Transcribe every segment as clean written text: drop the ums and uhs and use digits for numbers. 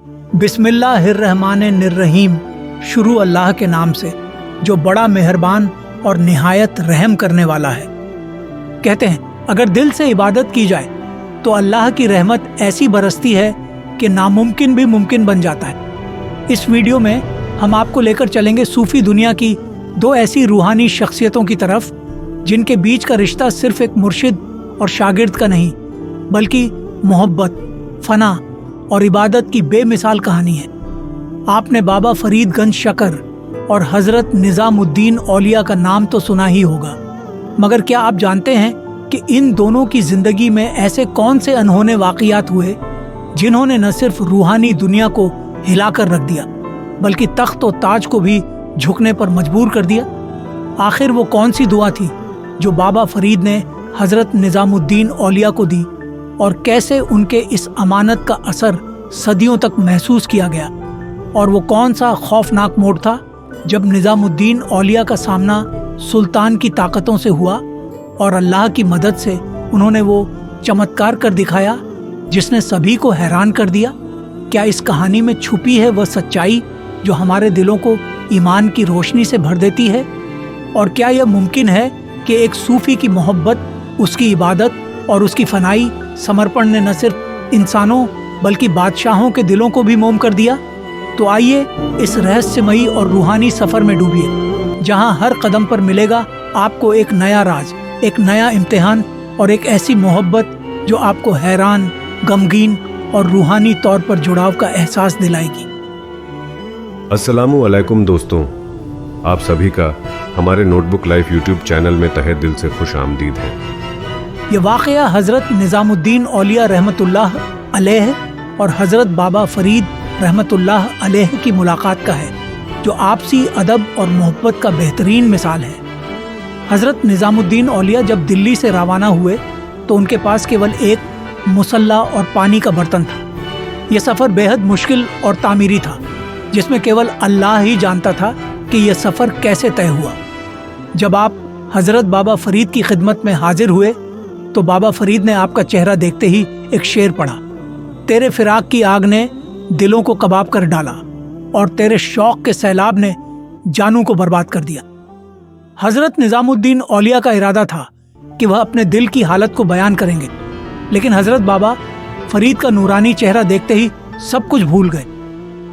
बिस्मिल्लाहिर्रहमानिर्रहीम। शुरू अल्लाह के नाम से जो बड़ा मेहरबान और निहायत रहम करने वाला है। कहते हैं अगर दिल से इबादत की जाए तो अल्लाह की रहमत ऐसी बरसती है कि नामुमकिन भी मुमकिन बन जाता है। इस वीडियो में हम आपको लेकर चलेंगे सूफी दुनिया की दो ऐसी रूहानी शख्सियतों की तरफ जिनके बीच का रिश्ता सिर्फ एक मुर्शिद और शागिर्द का नहीं बल्कि मोहब्बत, फना और इबादत की बेमिसाल कहानी है। आपने बाबा फरीद गंज शकर और हजरत निजामुद्दीन औलिया का नाम तो सुना ही होगा, मगर क्या आप जानते हैं कि इन दोनों की जिंदगी में ऐसे कौन से अनहोने वाक़ियात हुए जिन्होंने न सिर्फ रूहानी दुनिया को हिलाकर रख दिया बल्कि तख्त और ताज को भी झुकने पर मजबूर कर दिया। आखिर वो कौन सी दुआ थी जो बाबा फरीद ने हजरत निजामुद्दीन औलिया को दी और कैसे उनके इस अमानत का असर सदियों तक महसूस किया गया, और वो कौन सा खौफनाक मोड़ था जब निजामुद्दीन औलिया का सामना सुल्तान की ताकतों से हुआ और अल्लाह की मदद से उन्होंने वो चमत्कार कर दिखाया जिसने सभी को हैरान कर दिया। क्या इस कहानी में छुपी है वह सच्चाई जो हमारे दिलों को ईमान की रोशनी से भर देती है? और क्या यह मुमकिन है कि एक सूफी की मोहब्बत, उसकी इबादत और उसकी फनाई समर्पण ने न सिर्फ इंसानों बल्कि बादशाहों के दिलों को भी मोम कर दिया? तो आइए इस रहस्यमयी और रूहानी सफ़र में डूबिए जहां हर कदम पर मिलेगा आपको एक नया राज, एक नया इम्तिहान और एक ऐसी मोहब्बत जो आपको हैरान, गमगीन और रूहानी तौर पर जुड़ाव का एहसास दिलाएगी। अस्सलामु अलैकुम दोस्तों, आप सभी का हमारे नोटबुक लाइफ यूट्यूब चैनल में तहे दिल से खुश आमदीद है। ये वाक़या हज़रत निज़ामुद्दीन औलिया रहमतुल्लाह अलैह और हज़रत बाबा फरीद रहमतुल्लाह अलैह की मुलाकात का है, जो आपसी अदब और मोहब्बत का बेहतरीन मिसाल है। हज़रत निज़ामुद्दीन औलिया जब दिल्ली से रवाना हुए तो उनके पास केवल एक मुसल्ला और पानी का बर्तन था। यह सफ़र बेहद मुश्किल और तामीरी था, जिसमें केवल अल्लाह ही जानता था कि यह सफ़र कैसे तय हुआ। जब आप हज़रत बाबा फरीद की खिदमत में हाजिर हुए तो बाबा फरीद ने आपका चेहरा देखते ही एक शेर पढ़ा, तेरे फिराक की आग ने दिलों को कबाब कर डाला और तेरे शौक के सैलाब ने जानू को बर्बाद कर दिया। हज़रत निज़ामुद्दीन औलिया का इरादा था कि वह अपने दिल की हालत को बयान करेंगे, लेकिन हज़रत बाबा फरीद का नूरानी चेहरा देखते ही सब कुछ भूल गए।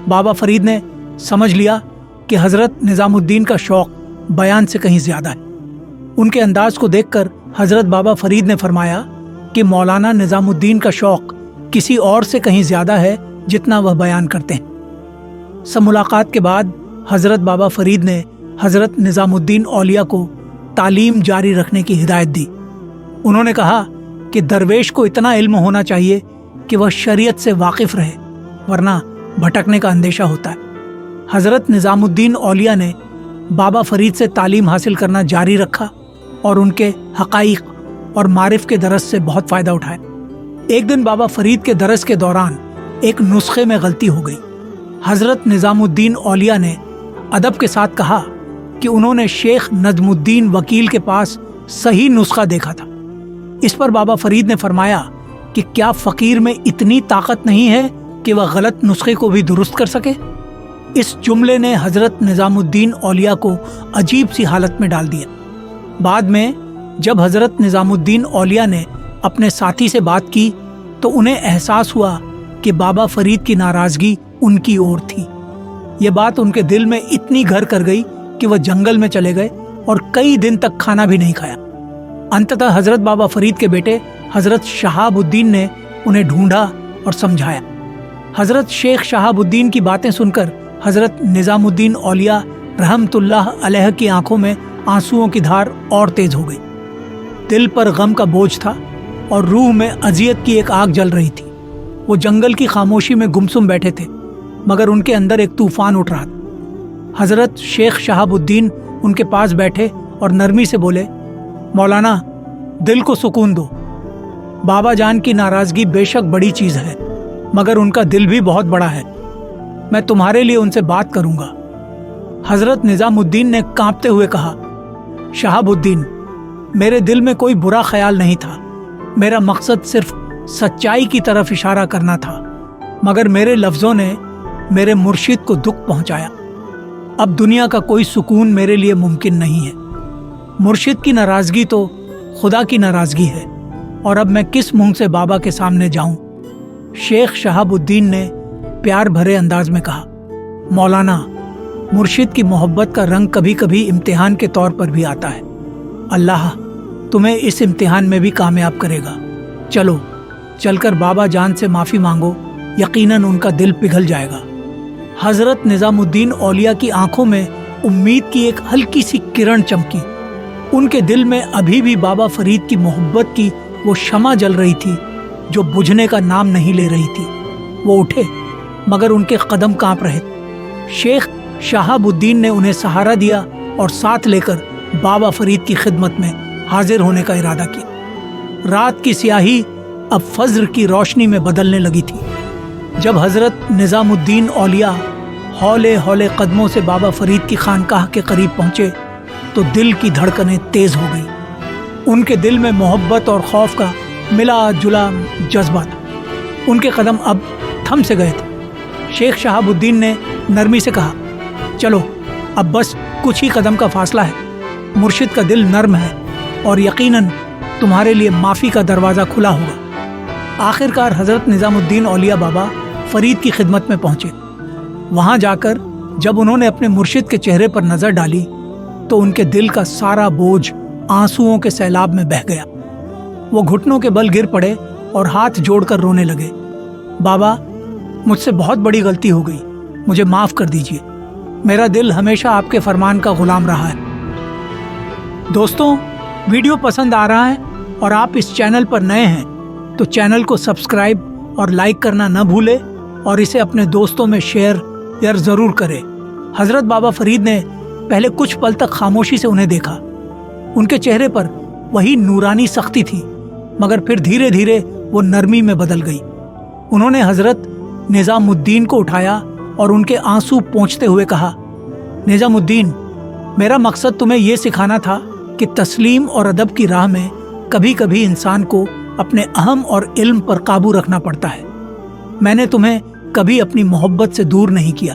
बाबा फरीद ने समझ लिया कि हज़रत निज़ामुद्दीन का शौक बयान से कहीं ज़्यादा है। उनके अंदाज को देखकर हज़रत बाबा फरीद ने फरमाया कि मौलाना निज़ामुद्दीन का शौक किसी और से कहीं ज़्यादा है जितना वह बयान करते हैं। सब मुलाकात के बाद हज़रत बाबा फरीद ने हज़रत निज़ामुद्दीन औलिया को तालीम जारी रखने की हिदायत दी। उन्होंने कहा कि दरवेश को इतना इल्म होना चाहिए कि वह शरीयत से वाकिफ़ रहे, वरना भटकने का अंदेशा होता है। हज़रत निज़ामुद्दीन औलिया ने बाबा फरीद से तालीम हासिल करना जारी रखा और उनके हक़ाइक़ और मारिफ के दरस से बहुत फ़ायदा उठाया। एक दिन बाबा फरीद के दरस के दौरान एक नुस्खे में गलती हो गई। हज़रत निज़ामुद्दीन औलिया ने अदब के साथ कहा कि उन्होंने शेख नजमुद्दीन वकील के पास सही नुस्खा देखा था। इस पर बाबा फरीद ने फरमाया कि क्या फ़कीर में इतनी ताकत नहीं है कि वह गलत नुस्खे को भी दुरुस्त कर सके? इस जुमले ने हज़रत निज़ामुद्दीन औलिया को अजीब सी हालत में डाल दिया। बाद में जब हज़रत निज़ामुद्दीन औलिया ने अपने साथी से बात की तो उन्हें एहसास हुआ कि बाबा फरीद की नाराज़गी उनकी ओर थी। ये बात उनके दिल में इतनी घर कर गई कि वह जंगल में चले गए और कई दिन तक खाना भी नहीं खाया। अंततः हज़रत बाबा फरीद के बेटे हज़रत शहाबुद्दीन ने उन्हें ढूंढा और समझाया। हज़रत शेख शहाबुद्दीन की बातें सुनकर हज़रत निज़ामुद्दीन औलिया रहमतुल्लाह अलैह की आंखों में आंसुओं की धार और तेज हो गई। दिल पर गम का बोझ था और रूह में अजियत की एक आग जल रही थी। वो जंगल की खामोशी में गुमसुम बैठे थे, मगर उनके अंदर एक तूफान उठ रहा था। हज़रत शेख शहाबुद्दीन उनके पास बैठे और नरमी से बोले, मौलाना, दिल को सुकून दो। बाबा जान की नाराज़गी बेशक बड़ी चीज़ है, मगर उनका दिल भी बहुत बड़ा है। मैं तुम्हारे लिए उनसे बात करूँगा। हज़रत निज़ामुद्दीन ने कांपते हुए कहा, शहाबुद्दीन, मेरे दिल में कोई बुरा ख्याल नहीं था। मेरा मकसद सिर्फ सच्चाई की तरफ इशारा करना था। मगर मेरे लफ्ज़ों ने मेरे मुर्शिद को दुख पहुंचाया। अब दुनिया का कोई सुकून मेरे लिए मुमकिन नहीं है। मुर्शिद की नाराज़गी तो खुदा की नाराज़गी है, और अब मैं किस मुंह से बाबा के सामने जाऊं? शेख शहाबुद्दीन ने प्यार भरे अंदाज में कहा, मौलाना, मुर्शिद की मोहब्बत का रंग कभी कभी इम्तिहान के तौर पर भी आता है। अल्लाह तुम्हें इस इम्तिहान में भी कामयाब करेगा। चलो चलकर बाबा जान से माफ़ी मांगो, यकीनन उनका दिल पिघल जाएगा। हज़रत निज़ामुद्दीन औलिया की आंखों में उम्मीद की एक हल्की सी किरण चमकी। उनके दिल में अभी भी बाबा फरीद की मोहब्बत की वो शमा जल रही थी जो बुझने का नाम नहीं ले रही थी। वो उठे, मगर उनके कदम कांप रहे। शेख शहाबुद्दीन ने उन्हें सहारा दिया और साथ लेकर बाबा फरीद की खिदमत में हाजिर होने का इरादा किया। रात की स्याही अब फज्र की रोशनी में बदलने लगी थी। जब हज़रत निज़ामुद्दीन औलिया हौले हौले कदमों से बाबा फरीद की खानकाह के करीब पहुँचे तो दिल की धड़कनें तेज़ हो गई। उनके दिल में मोहब्बत और खौफ का मिला जुला जज्बा था। उनके कदम अब थम से गए थे। शेख शहाबुद्दीन ने नरमी से कहा, चलो अब बस कुछ ही कदम का फासला है। मुर्शिद का दिल नर्म है और यकीनन तुम्हारे लिए माफ़ी का दरवाज़ा खुला होगा। आखिरकार हज़रत निज़ामुद्दीन औलिया बाबा फरीद की खिदमत में पहुँचे। वहाँ जाकर जब उन्होंने अपने मुर्शिद के चेहरे पर नज़र डाली तो उनके दिल का सारा बोझ आंसुओं के सैलाब में बह गया। वो घुटनों के बल गिर पड़े और हाथ जोड़कर रोने लगे। बाबा, मुझसे बहुत बड़ी गलती हो गई, मुझे माफ़ कर दीजिए। मेरा दिल हमेशा आपके फरमान का गुलाम रहा है। दोस्तों, वीडियो पसंद आ रहा है और आप इस चैनल पर नए हैं तो चैनल को सब्सक्राइब और लाइक करना न भूलें और इसे अपने दोस्तों में शेयर ज़रूर करें। हज़रत बाबा फरीद ने पहले कुछ पल तक खामोशी से उन्हें देखा। उनके चेहरे पर वही नूरानी सख्ती थी, मगर फिर धीरे धीरे वो नरमी में बदल गई। उन्होंने हज़रत निज़ामुद्दीन को उठाया और उनके आंसू पोंछते हुए कहा, निज़ामुद्दीन, मेरा मकसद तुम्हें ये सिखाना था कि तस्लीम और अदब की राह में कभी कभी इंसान को अपने अहम और इल्म पर काबू रखना पड़ता है। मैंने तुम्हें कभी अपनी मोहब्बत से दूर नहीं किया।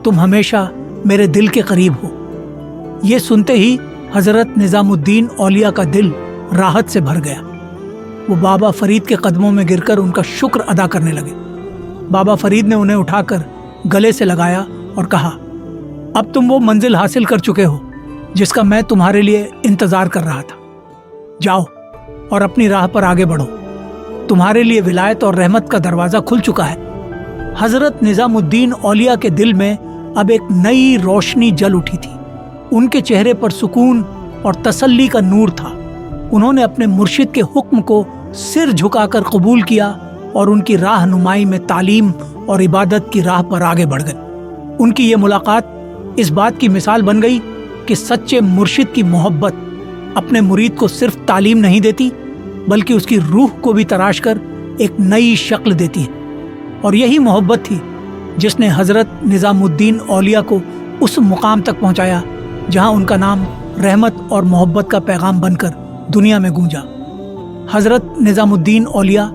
तुम हमेशा मेरे दिल के करीब हो। ये सुनते ही हज़रत निज़ामुद्दीन औलिया का दिल राहत से भर गया। वो बाबा फरीद के कदमों में गिरकर उनका शुक्र अदा करने लगे। बाबा फरीद ने उन्हें उठाकर गले से लगाया और कहा, अब तुम वो मंजिल हासिल कर चुके हो जिसका मैं तुम्हारे लिए इंतज़ार कर रहा था। जाओ और अपनी राह पर आगे बढ़ो। तुम्हारे लिए विलायत और रहमत का दरवाज़ा खुल चुका है। हज़रत निज़ामुद्दीन औलिया के दिल में अब एक नई रोशनी जल उठी थी। उनके चेहरे पर सुकून और तसल्ली का नूर था। उन्होंने अपने मुर्शिद के हुक्म को सिर झुकाकर कबूल किया और उनकी राहनुमाई में तालीम और इबादत की राह पर आगे बढ़ गए। उनकी ये मुलाकात इस बात की मिसाल बन गई कि सच्चे मुर्शिद की मोहब्बत अपने मुरीद को सिर्फ तालीम नहीं देती, बल्कि उसकी रूह को भी तराश कर एक नई शक्ल देती है। और यही मोहब्बत थी जिसने हज़रत निज़ामुद्दीन औलिया को उस मुकाम तक पहुंचाया जहां उनका नाम रहमत और मोहब्बत का पैगाम बनकर दुनिया में गूंजा। हज़रत निज़ामुद्दीन औलिया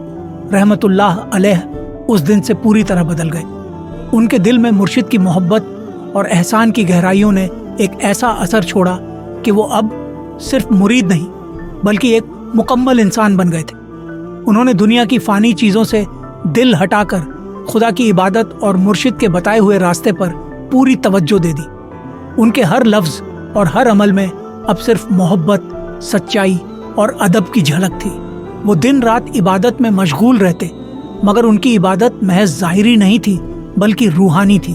रहमतुल्लाह अलैह उस दिन से पूरी तरह बदल गए। उनके दिल में मुर्शिद की मोहब्बत और एहसान की गहराइयों ने एक ऐसा असर छोड़ा कि वो अब सिर्फ मुरीद नहीं बल्कि एक मुकम्मल इंसान बन गए थे। उन्होंने दुनिया की फ़ानी चीज़ों से दिल हटाकर खुदा की इबादत और मुर्शिद के बताए हुए रास्ते पर पूरी तवज्जो दे दी। उनके हर लफ्ज़ और हर अमल में अब सिर्फ मोहब्बत, सच्चाई और अदब की झलक थी। वो दिन रात इबादत में मशगूल रहते, मगर उनकी इबादत महज ज़ाहिरी नहीं थी बल्कि रूहानी थी।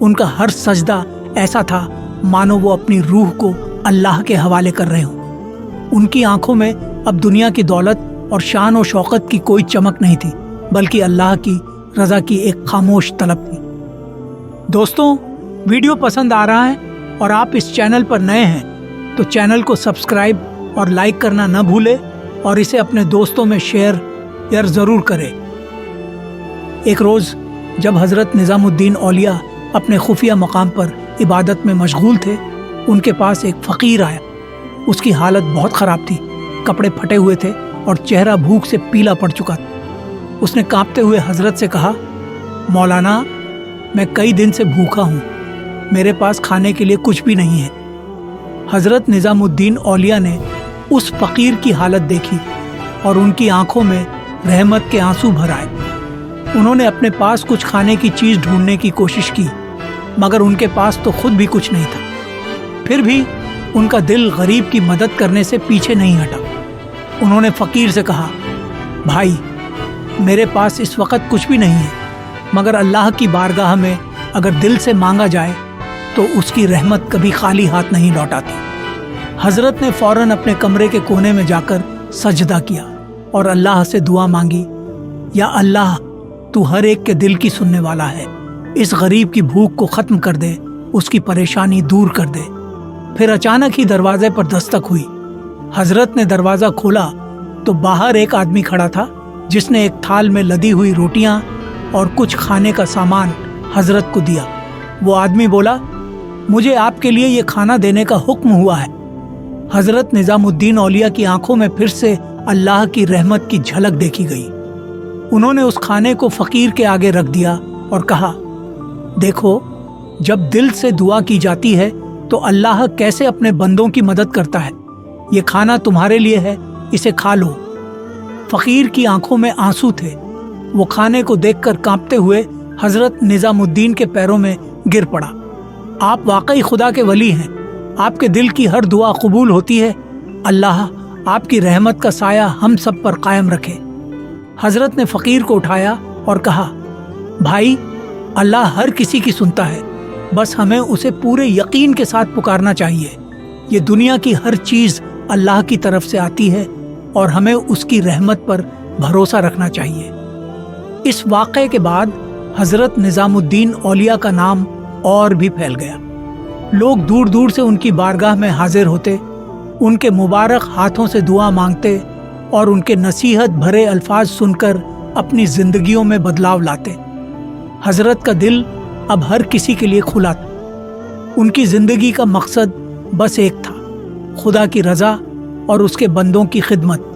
उनका हर सजदा ऐसा था मानो वो अपनी रूह को अल्लाह के हवाले कर रहे हों। उनकी आंखों में अब दुनिया की दौलत और शान और शौकत की कोई चमक नहीं थी, बल्कि अल्लाह की रज़ा की एक खामोश तलब थी। दोस्तों, वीडियो पसंद आ रहा है और आप इस चैनल पर नए हैं तो चैनल को सब्सक्राइब और लाइक करना न भूलें और इसे अपने दोस्तों में शेयर ज़रूर करें। एक रोज़ जब हज़रत निज़ामुद्दीन औलिया अपने खुफिया मकाम पर इबादत में मशगूल थे, उनके पास एक फ़कीर आया। उसकी हालत बहुत ख़राब थी, कपड़े फटे हुए थे और चेहरा भूख से पीला पड़ चुका था। उसने कांपते हुए हज़रत से कहा, मौलाना, मैं कई दिन से भूखा हूँ, मेरे पास खाने के लिए कुछ भी नहीं है। हजरत निजामुद्दीन औलिया ने उस फकीर की हालत देखी और उनकी आंखों में रहमत के आंसू भर आए। उन्होंने अपने पास कुछ खाने की चीज ढूंढने की कोशिश की, मगर उनके पास तो खुद भी कुछ नहीं था। फिर भी उनका दिल गरीब की मदद करने से पीछे नहीं हटा। उन्होंने फकीर से कहा, भाई, मेरे पास इस वक्त कुछ भी नहीं है, मगर अल्लाह की बारगाह में अगर दिल से मांगा जाए तो उसकी रहमत कभी खाली हाथ नहीं लौटाती। हजरत ने फौरन अपने कमरे के कोने में जाकर सजदा किया और अल्लाह से दुआ मांगी, या अल्लाह, तू हर एक के दिल की सुनने वाला है, इस गरीब की भूख को ख़त्म कर दे, उसकी परेशानी दूर कर दे। फिर अचानक ही दरवाजे पर दस्तक हुई। हजरत ने दरवाज़ा खोला तो बाहर एक आदमी खड़ा था, जिसने एक थाल में लदी हुई रोटियां और कुछ खाने का सामान हजरत को दिया। वो आदमी बोला, मुझे आपके लिए ये खाना देने का हुक्म हुआ है। हजरत निजामुद्दीन औलिया की आंखों में फिर से अल्लाह की रहमत की झलक देखी गई। उन्होंने उस खाने को फकीर के आगे रख दिया और कहा, देखो, जब दिल से दुआ की जाती है तो अल्लाह कैसे अपने बंदों की मदद करता है। ये खाना तुम्हारे लिए है, इसे खा लो। फकीर की आंखों में आंसू थे। वो खाने को देखकर कांपते हुए हजरत निजामुद्दीन के पैरों में गिर पड़ा। आप वाकई खुदा के वली हैं, आपके दिल की हर दुआ कबूल होती है। अल्लाह आपकी रहमत का साया हम सब पर कायम रखे। हजरत ने फकीर को उठाया और कहा, भाई, अल्लाह हर किसी की सुनता है, बस हमें उसे पूरे यकीन के साथ पुकारना चाहिए। ये दुनिया की हर चीज़ अल्लाह की तरफ से आती है और हमें उसकी रहमत पर भरोसा रखना चाहिए। इस वाक़े के बाद हजरत निजामुद्दीन औलिया का नाम और भी फैल गया। लोग दूर दूर से उनकी बारगाह में हाजिर होते, उनके मुबारक हाथों से दुआ मांगते और उनके नसीहत भरे अल्फाज सुनकर अपनी जिंदगियों में बदलाव लाते। हजरत का दिल अब हर किसी के लिए खुला था। उनकी जिंदगी का मकसद बस एक था, खुदा की रजा और उसके बंदों की खिदमत।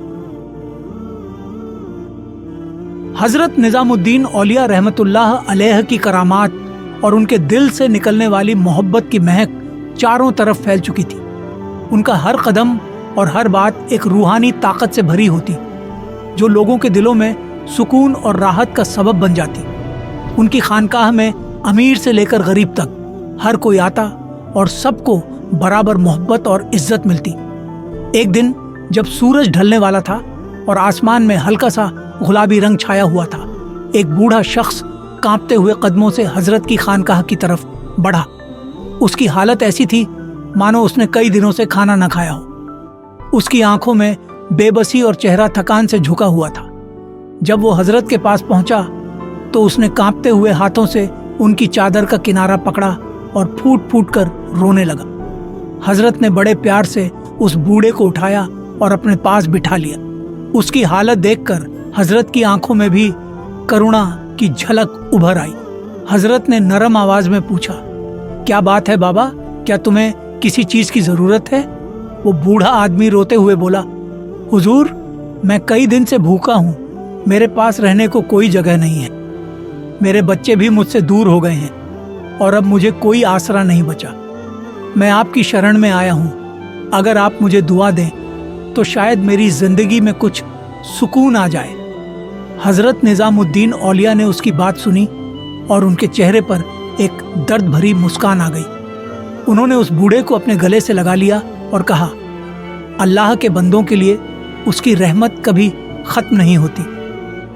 हजरत निजामुद्दीन औलिया रहमतुल्लाह अलैह की करामात और उनके दिल से निकलने वाली मोहब्बत की महक चारों तरफ फैल चुकी थी। उनका हर कदम और हर बात एक रूहानी ताकत से भरी होती, जो लोगों के दिलों में सुकून और राहत का सबब बन जाती। उनकी खानकाह में अमीर से लेकर गरीब तक हर कोई आता और सबको बराबर मोहब्बत और इज्जत मिलती। एक दिन जब सूरज ढलने वाला था और आसमान में हल्का सा गुलाबी रंग छाया हुआ था, एक बूढ़ा शख्स कांपते हुए कदमों से हजरत की खानकाह की तरफ बढ़ा। उसकी हालत ऐसी थी मानो उसने कई दिनों से खाना न खाया हो। उसकी आंखों में बेबसी और चेहरा थकान से झुका हुआ था। जब वो हजरत के पास पहुंचा तो उसने कांपते हुए हाथों से उनकी चादर का किनारा पकड़ा और फूट फूट कर रोने लगा। हजरत ने बड़े प्यार से उस बूढ़े को उठाया और अपने पास बिठा लिया। उसकी हालत देखकर हजरत की आंखों में भी करुणा की झलक उभर आई। हजरत ने नरम आवाज में पूछा, क्या बात है बाबा, क्या तुम्हें किसी चीज की जरूरत है? वो बूढ़ा आदमी रोते हुए बोला, हुजूर, मैं कई दिन से भूखा हूँ, मेरे पास रहने को कोई जगह नहीं है। मेरे बच्चे भी मुझसे दूर हो गए हैं और अब मुझे कोई आसरा नहीं बचा। मैं आपकी शरण में आया हूँ, अगर आप मुझे दुआ दें तो शायद मेरी जिंदगी में कुछ सुकून आ जाए। हजरत निजामुद्दीन औलिया ने उसकी बात सुनी और उनके चेहरे पर एक दर्द भरी मुस्कान आ गई। उन्होंने उस बूढ़े को अपने गले से लगा लिया और कहा, अल्लाह के बंदों के लिए उसकी रहमत कभी ख़त्म नहीं होती।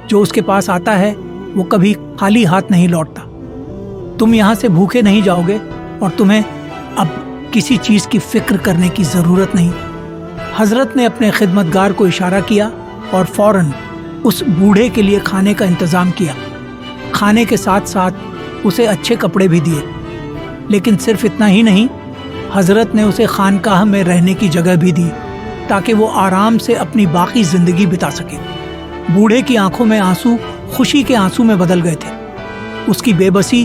जो उसके पास आता है वो कभी खाली हाथ नहीं लौटता। तुम यहाँ से भूखे नहीं जाओगे और तुम्हें अब किसी चीज़ की फिक्र करने की ज़रूरत नहीं। हजरत ने अपने खिदमतगार को इशारा किया और फौरन उस बूढ़े के लिए खाने का इंतज़ाम किया। खाने के साथ साथ उसे अच्छे कपड़े भी दिए। लेकिन सिर्फ इतना ही नहीं, हजरत ने उसे खानकाह में रहने की जगह भी दी ताकि वो आराम से अपनी बाकी ज़िंदगी बिता सके। बूढ़े की आंखों में आंसू खुशी के आंसू में बदल गए थे। उसकी बेबसी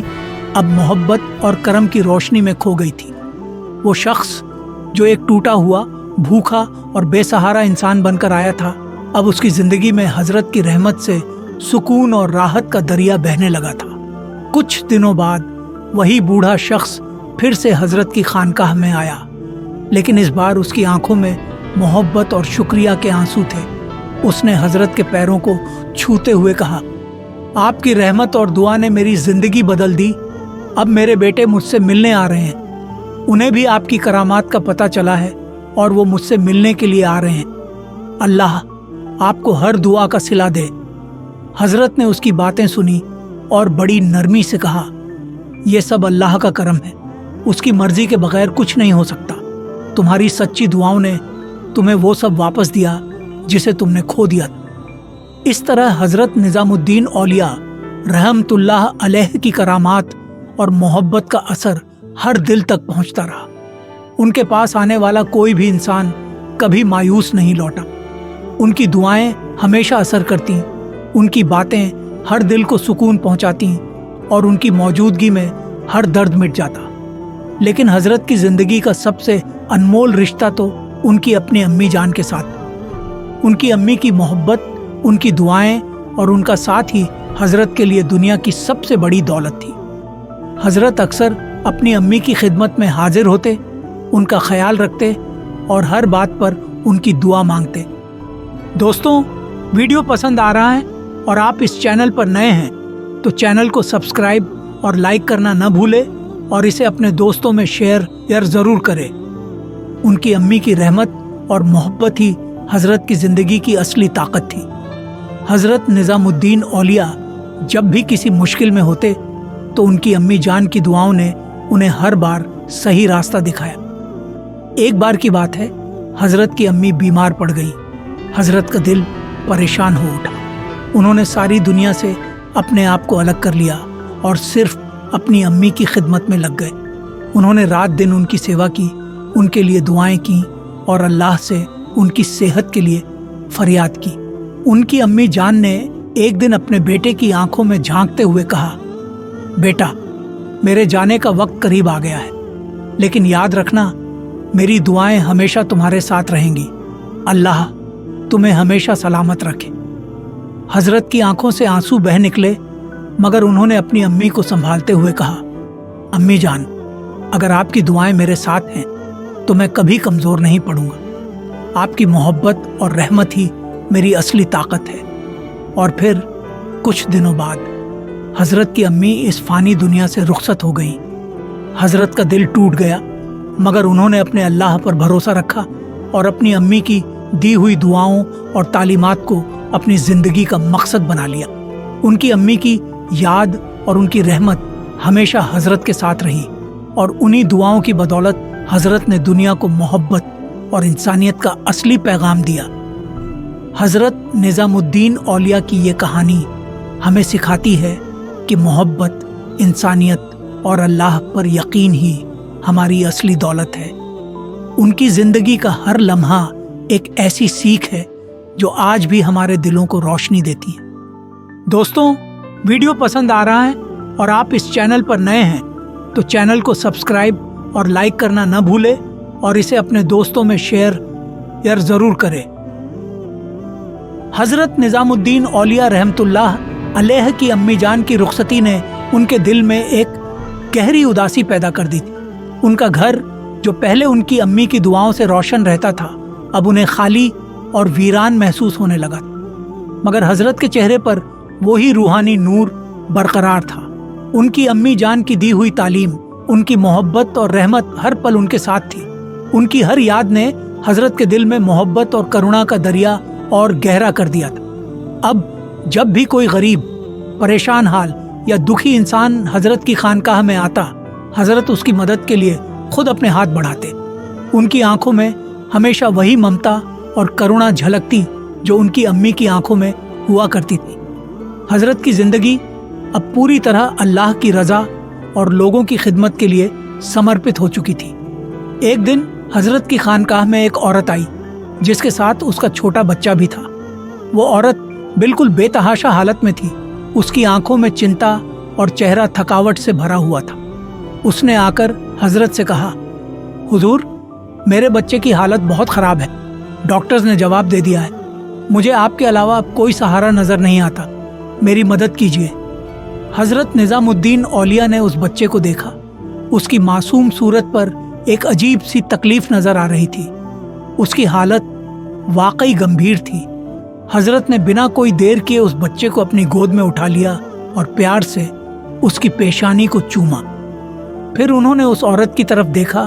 अब मोहब्बत और करम की रोशनी में खो गई थी। वो शख्स जो एक टूटा हुआ, भूखा और बेसहारा इंसान बनकर आया था, अब उसकी ज़िंदगी में हजरत की रहमत से सुकून और राहत का दरिया बहने लगा था। कुछ दिनों बाद वही बूढ़ा शख्स फिर से हजरत की खानकाह में आया, लेकिन इस बार उसकी आंखों में मोहब्बत और शुक्रिया के आंसू थे। उसने हजरत के पैरों को छूते हुए कहा, आपकी रहमत और दुआ ने मेरी जिंदगी बदल दी। अब मेरे बेटे मुझसे मिलने आ रहे हैं। उन्हें भी आपकी करामात का पता चला है और वो मुझसे मिलने के लिए आ रहे हैं। अल्लाह आपको हर दुआ का सिला दे। हजरत ने उसकी बातें सुनी और बड़ी नरमी से कहा, यह सब अल्लाह का करम है, उसकी मर्जी के बगैर कुछ नहीं हो सकता। तुम्हारी सच्ची दुआओं ने तुम्हें वो सब वापस दिया जिसे तुमने खो दिया। इस तरह हजरत निजामुद्दीन औलिया रहमतुल्लाह अलैह की करामात और मोहब्बत का असर हर दिल तक पहुंचता रहा। उनके पास आने वाला कोई भी इंसान कभी मायूस नहीं लौटा। उनकी दुआएं हमेशा असर करती, उनकी बातें हर दिल को सुकून पहुंचाती और उनकी मौजूदगी में हर दर्द मिट जाता। लेकिन हजरत की जिंदगी का सबसे अनमोल रिश्ता तो उनकी अपनी अम्मी जान के साथ। उनकी अम्मी की मोहब्बत, उनकी दुआएं और उनका साथ ही हजरत के लिए दुनिया की सबसे बड़ी दौलत थी। हजरत अक्सर अपनी अम्मी की खिदमत में हाजिर होते, उनका ख्याल रखते और हर बात पर उनकी दुआ मांगते। दोस्तों, वीडियो पसंद आ रहा है और आप इस चैनल पर नए हैं तो चैनल को सब्सक्राइब और लाइक करना न भूलें और इसे अपने दोस्तों में शेयर ज़रूर करें। उनकी अम्मी की रहमत और मोहब्बत ही हजरत की ज़िंदगी की असली ताकत थी। हजरत निजामुद्दीन औलिया जब भी किसी मुश्किल में होते तो उनकी अम्मी जान की दुआओं ने उन्हें हर बार सही रास्ता दिखाया। एक बार की बात है, हजरत की अम्मी बीमार पड़ गई। हजरत का दिल परेशान हो उठा। उन्होंने सारी दुनिया से अपने आप को अलग कर लिया और सिर्फ अपनी अम्मी की खिदमत में लग गए। उन्होंने रात दिन उनकी सेवा की, उनके लिए दुआएं की और अल्लाह से उनकी सेहत के लिए फरियाद की। उनकी अम्मी जान ने एक दिन अपने बेटे की आंखों में झांकते हुए कहा, बेटा, मेरे जाने का वक्त करीब आ गया है, लेकिन याद रखना, मेरी दुआएं हमेशा तुम्हारे साथ रहेंगी। अल्लाह तुम्हें हमेशा सलामत रखे। हजरत की आंखों से आंसू बह निकले, मगर उन्होंने अपनी अम्मी को संभालते हुए कहा, अम्मी जान, अगर आपकी दुआएं मेरे साथ हैं तो मैं कभी कमज़ोर नहीं पड़ूंगा। आपकी मोहब्बत और रहमत ही मेरी असली ताकत है। और फिर कुछ दिनों बाद हजरत की अम्मी इस फानी दुनिया से रुखसत हो गई। हजरत का दिल टूट गया, मगर उन्होंने अपने अल्लाह पर भरोसा रखा और अपनी अम्मी की दी हुई दुआओं और तालीमात को अपनी ज़िंदगी का मकसद बना लिया। उनकी अम्मी की याद और उनकी रहमत हमेशा हजरत के साथ रही और उन्हीं दुआओं की बदौलत हजरत ने दुनिया को मोहब्बत और इंसानियत का असली पैगाम दिया। हजरत निजामुद्दीन औलिया की ये कहानी हमें सिखाती है कि मोहब्बत, इंसानियत और अल्लाह पर यकीन ही हमारी असली दौलत है। उनकी ज़िंदगी का हर लम्हा एक ऐसी सीख है जो आज भी हमारे दिलों को रोशनी देती है। दोस्तों, वीडियो पसंद आ रहा है और आप इस चैनल पर नए हैं तो चैनल को सब्सक्राइब और लाइक करना न भूलें और इसे अपने दोस्तों में शेयर ज़रूर करें। हजरत निजामुद्दीन औलिया रहमतुल्लाह अलैह की अम्मी जान की रुखसती ने उनके दिल में एक गहरी उदासी पैदा कर दी थी। उनका घर, जो पहले उनकी अम्मी की दुआओं से रोशन रहता था, अब उन्हें खाली और वीरान महसूस होने लगा। मगर हजरत के चेहरे पर वही रूहानी नूर बरकरार था। उनकी अम्मी जान की दी हुई तालीम, उनकी मोहब्बत और रहमत हर पल उनके साथ थी। उनकी हर याद ने हजरत के दिल में मोहब्बत और करुणा का दरिया और गहरा कर दिया था। अब जब भी कोई गरीब, परेशान हाल या दुखी इंसान हजरत की खानकाह में आता, हजरत उसकी मदद के लिए खुद अपने हाथ बढ़ाते। उनकी आंखों में हमेशा वही ममता और करुणा झलकती जो उनकी अम्मी की आंखों में हुआ करती थी। हजरत की जिंदगी अब पूरी तरह अल्लाह की रजा और लोगों की खिदमत के लिए समर्पित हो चुकी थी। एक दिन हजरत की खानकाह में एक औरत आई जिसके साथ उसका छोटा बच्चा भी था। वो औरत बिल्कुल बेतहाशा हालत में थी। उसकी आंखों में चिंता और चेहरा थकावट से भरा हुआ था। उसने आकर हजरत से कहा, हुजूर, मेरे बच्चे की हालत बहुत ख़राब है। डॉक्टर्स ने जवाब दे दिया है। मुझे आपके अलावा अब कोई सहारा नज़र नहीं आता। मेरी मदद कीजिए। हजरत निजामुद्दीन औलिया ने उस बच्चे को देखा। उसकी मासूम सूरत पर एक अजीब सी तकलीफ नजर आ रही थी। उसकी हालत वाकई गंभीर थी। हजरत ने बिना कोई देर किए उस बच्चे को अपनी गोद में उठा लिया और प्यार से उसकी पेशानी को चूमा। फिर उन्होंने उस औरत की तरफ देखा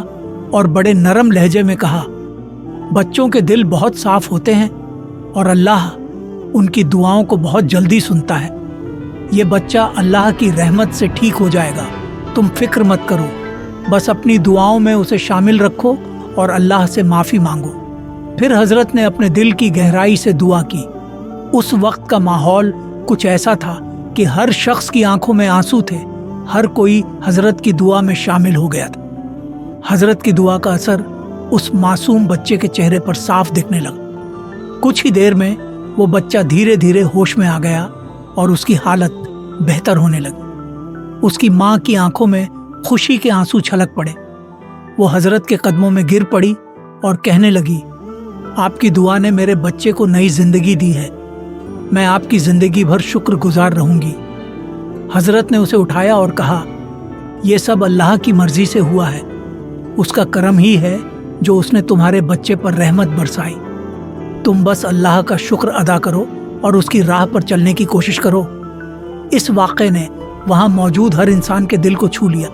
और बड़े नरम लहजे में कहा, बच्चों के दिल बहुत साफ होते हैं और अल्लाह उनकी दुआओं को बहुत जल्दी सुनता है। ये बच्चा अल्लाह की रहमत से ठीक हो जाएगा, तुम फिक्र मत करो, बस अपनी दुआओं में उसे शामिल रखो और अल्लाह से माफ़ी मांगो। फिर हजरत ने अपने दिल की गहराई से दुआ की। उस वक्त का माहौल कुछ ऐसा था कि हर शख्स की आंखों में आंसू थे। हर कोई हजरत की दुआ में शामिल हो गया था। हजरत की दुआ का असर उस मासूम बच्चे के चेहरे पर साफ दिखने लगा। कुछ ही देर में वो बच्चा धीरे धीरे होश में आ गया और उसकी हालत बेहतर होने लगी। उसकी माँ की आंखों में खुशी के आंसू छलक पड़े। वो हजरत के कदमों में गिर पड़ी और कहने लगी, आपकी दुआ ने मेरे बच्चे को नई जिंदगी दी है। मैं आपकी जिंदगी भर शुक्रगुजार रहूंगी। हजरत ने उसे उठाया और कहा, यह सब अल्लाह की मर्जी से हुआ है। उसका करम ही है जो उसने तुम्हारे बच्चे पर रहमत बरसाई। तुम बस अल्लाह का शुक्र अदा करो और उसकी राह पर चलने की कोशिश करो। इस वाक़े ने वहाँ मौजूद हर इंसान के दिल को छू लिया।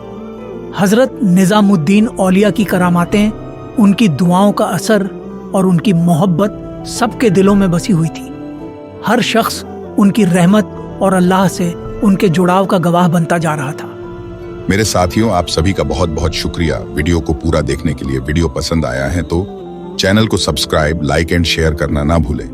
हजरत निजामुद्दीन औलिया की करामातें, उनकी दुआओं का असर और उनकी मोहब्बत सबके दिलों में बसी हुई थी। हर शख्स उनकी रहमत और अल्लाह से उनके जुड़ाव का गवाह बनता जा रहा था। मेरे साथियों, आप सभी का बहुत बहुत शुक्रिया वीडियो को पूरा देखने के लिए। वीडियो पसंद आया है तो चैनल को सब्सक्राइब, लाइक एंड शेयर करना ना भूलें।